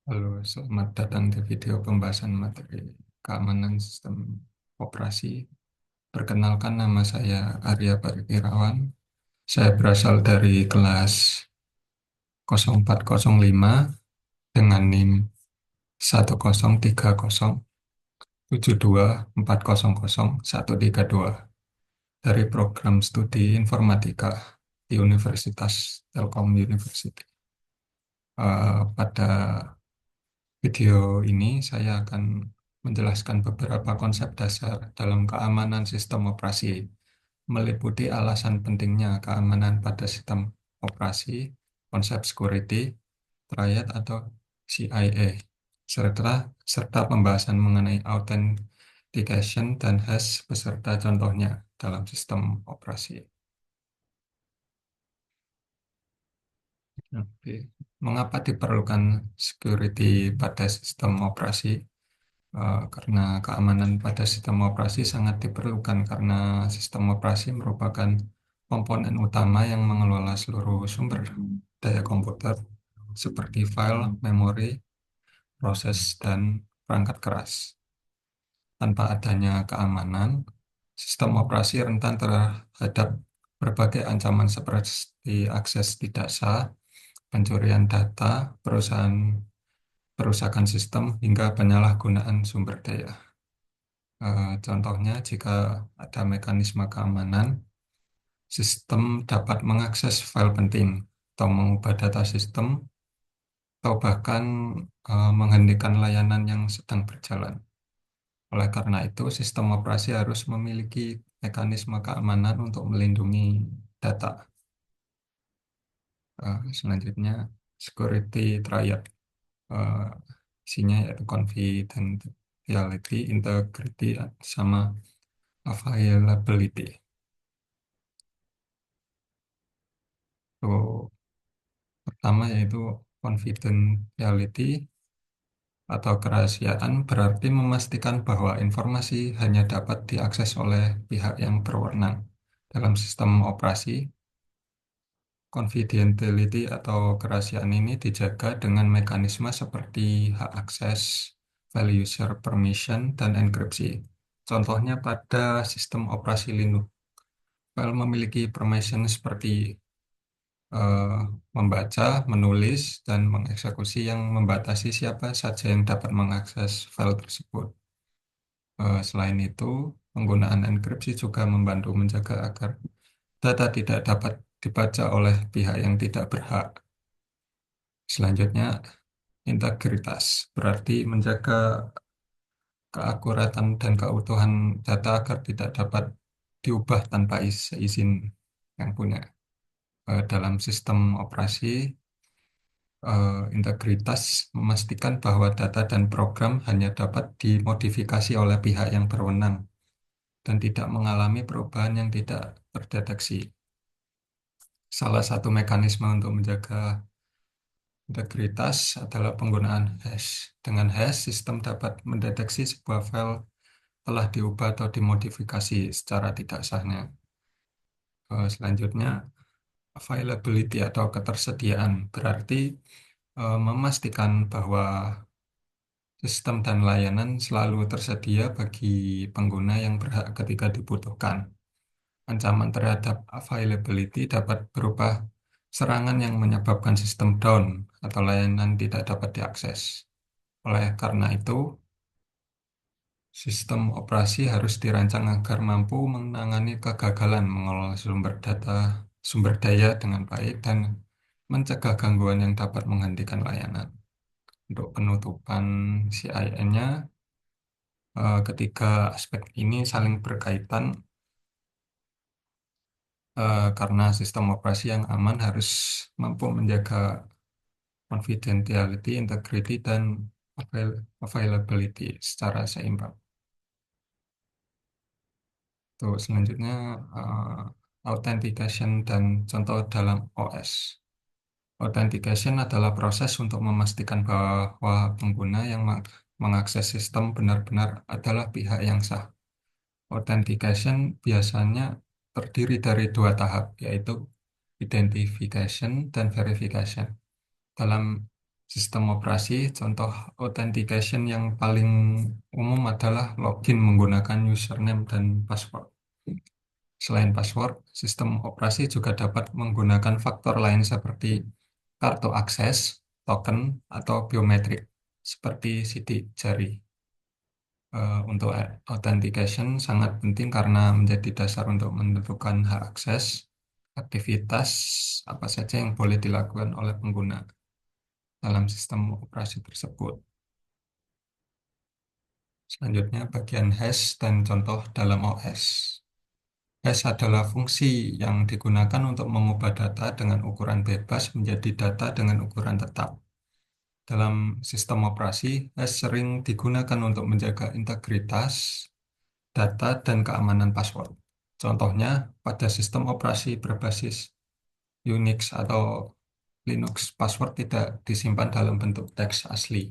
Halo, selamat datang di video pembahasan materi keamanan sistem operasi. Perkenalkan, nama saya Arya Parikirawan. Saya berasal dari kelas 0405 dengan NIM 10307272400 dari program studi informatika di Universitas Telkom University. Pada video ini saya akan menjelaskan beberapa konsep dasar dalam keamanan sistem operasi, meliputi alasan pentingnya keamanan pada sistem operasi, konsep security, triad atau CIA, serta serta pembahasan mengenai authentication dan hash beserta contohnya dalam sistem operasi. Oke. Mengapa diperlukan security pada sistem operasi? Karena keamanan pada sistem operasi sangat diperlukan karena sistem operasi merupakan komponen utama yang mengelola seluruh sumber daya komputer seperti file, memori, proses, dan perangkat keras. Tanpa adanya keamanan, sistem operasi rentan terhadap berbagai ancaman seperti akses tidak sah, pencurian data, perusakan sistem, hingga penyalahgunaan sumber daya. Contohnya, jika ada mekanisme keamanan, sistem dapat mengakses file penting atau mengubah data sistem, atau bahkan menghentikan layanan yang sedang berjalan. Oleh karena itu, sistem operasi harus memiliki mekanisme keamanan untuk melindungi data. Selanjutnya, security triad. Eh, Isinya yaitu confidentiality, integrity, sama availability. Itu pertama yaitu confidentiality atau kerahasiaan berarti memastikan bahwa informasi hanya dapat diakses oleh pihak yang berwenang. Dalam sistem operasi, confidentiality atau kerahasiaan ini dijaga dengan mekanisme seperti hak akses, file user permission, dan enkripsi. Contohnya pada sistem operasi Linux, file memiliki permission seperti eh, membaca, menulis, dan mengeksekusi yang membatasi siapa saja yang dapat mengakses file tersebut. Selain itu, penggunaan enkripsi juga membantu menjaga agar data tidak dapat dibaca oleh pihak yang tidak berhak. Selanjutnya, integritas berarti menjaga keakuratan dan keutuhan data agar tidak dapat diubah tanpa izin yang punya. Dalam sistem operasi, integritas memastikan bahwa data dan program hanya dapat dimodifikasi oleh pihak yang berwenang dan tidak mengalami perubahan yang tidak terdeteksi. Salah satu mekanisme untuk menjaga integritas adalah penggunaan hash. Dengan hash, sistem dapat mendeteksi sebuah file telah diubah atau dimodifikasi secara tidak sahnya. Selanjutnya, availability atau ketersediaan berarti memastikan bahwa sistem dan layanan selalu tersedia bagi pengguna yang berhak ketika dibutuhkan. Ancaman terhadap availability dapat berupa serangan yang menyebabkan sistem down atau layanan tidak dapat diakses. Oleh karena itu, sistem operasi harus dirancang agar mampu menangani kegagalan mengelola sumber daya dengan baik dan mencegah gangguan yang dapat menghentikan layanan. Untuk penutupan CIN-nya, ketiga aspek ini saling berkaitan karena sistem operasi yang aman harus mampu menjaga confidentiality, integrity, dan availability secara seimbang. Tuh, selanjutnya authentication dan contoh dalam OS. Authentication adalah proses untuk memastikan bahwa pengguna yang mengakses sistem benar-benar adalah pihak yang sah. Authentication biasanya terdiri dari dua tahap, yaitu identification dan verification. Dalam Sistem operasi, contoh authentication yang paling umum adalah login menggunakan username dan password. Selain password, sistem operasi juga dapat menggunakan faktor lain seperti kartu akses, token, atau biometrik, seperti sidik jari. Untuk authentication sangat penting karena menjadi dasar untuk menentukan hak akses, aktivitas apa saja yang boleh dilakukan oleh pengguna dalam sistem operasi tersebut. Selanjutnya bagian hash dan contoh dalam OS. Hash adalah fungsi yang digunakan untuk mengubah data dengan ukuran bebas menjadi data dengan ukuran tetap. Dalam sistem operasi, hash sering digunakan untuk menjaga integritas data dan keamanan password. Contohnya, pada sistem operasi berbasis Unix atau Linux, password tidak disimpan dalam bentuk teks asli,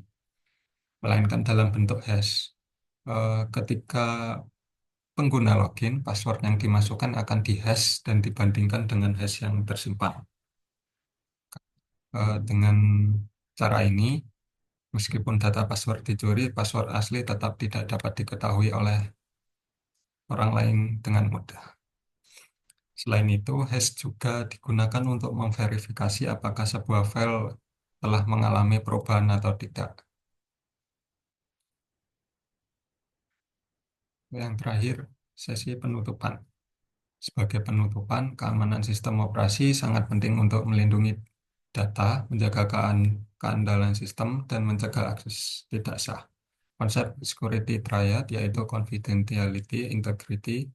melainkan dalam bentuk hash. Ketika pengguna login, password yang dimasukkan akan dihash dan dibandingkan dengan hash yang tersimpan. Dengan cara ini, meskipun data password dicuri, password asli tetap tidak dapat diketahui oleh orang lain dengan mudah. Selain itu, hash juga digunakan untuk memverifikasi apakah sebuah file telah mengalami perubahan atau tidak. Yang terakhir, sesi penutupan. Sebagai penutupan, keamanan sistem operasi sangat penting untuk melindungi data, menjaga keandalan sistem, dan mencegah akses tidak sah. Konsep security triad yaitu confidentiality, integrity,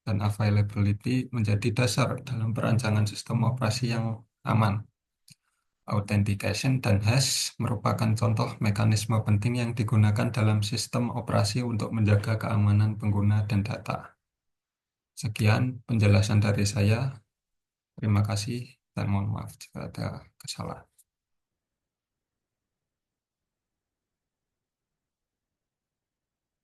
dan availability menjadi dasar dalam perancangan sistem operasi yang aman. Authentication dan hash merupakan contoh mekanisme penting yang digunakan dalam sistem operasi untuk menjaga keamanan pengguna dan data. Sekian penjelasan dari saya. Terima kasih dan mohon maaf jika ada kesalahan.